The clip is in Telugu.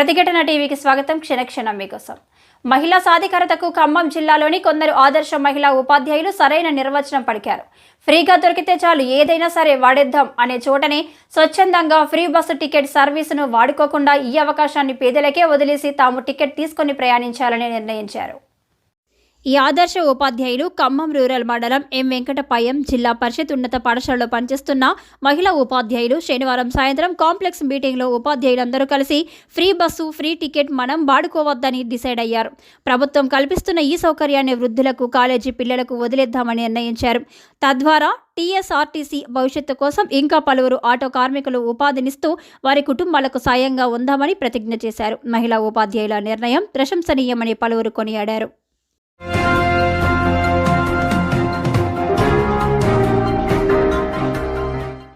ప్రతిఘటన టీవీకి స్వాగతం. క్షణక్షణం మీకోసం. మహిళా సాధికారతకు ఖమ్మం జిల్లాలోని కొందరు ఆదర్శ మహిళా ఉపాధ్యాయులు సరైన నిర్వచనం పలికారు. ఫ్రీగా దొరికితే చాలు ఏదైనా సరే వాడేద్దాం అనే చోటనే స్వచ్ఛందంగా ఫ్రీ బస్సు టికెట్ సర్వీసును వాడుకోకుండా ఈ అవకాశాన్ని పేదలకే వదిలేసి తాము టికెట్ తీసుకొని ప్రయాణించాలని నిర్ణయించారు. ఈ ఆదర్శ ఉపాధ్యాయులు ఖమ్మం రూరల్ మండలం ఎం వెంకటపయ్యం జిల్లా పరిషత్ ఉన్నత పాఠశాలలో పనిచేస్తున్న మహిళా ఉపాధ్యాయులు శనివారం సాయంత్రం కాంప్లెక్స్ మీటింగ్లో ఉపాధ్యాయులందరూ కలిసి ఫ్రీ బస్సు ఫ్రీ టికెట్ మనం వాడుకోవద్దని డిసైడ్ అయ్యారు. ప్రభుత్వం కల్పిస్తున్న ఈ సౌకర్యాన్ని వృద్ధులకు కాలేజీ పిల్లలకు వదిలేద్దామని నిర్ణయించారు. తద్వారా టీఎస్ఆర్టీసీ భవిష్యత్తు కోసం ఇంకా పలువురు ఆటో కార్మికులు ఉపాధినిస్తూ వారి కుటుంబాలకు సాయంగా ఉందామని ప్రతిజ్ఞ చేశారు. మహిళా ఉపాధ్యాయుల నిర్ణయం ప్రశంసనీయమని పలువురు కొనియాడారు.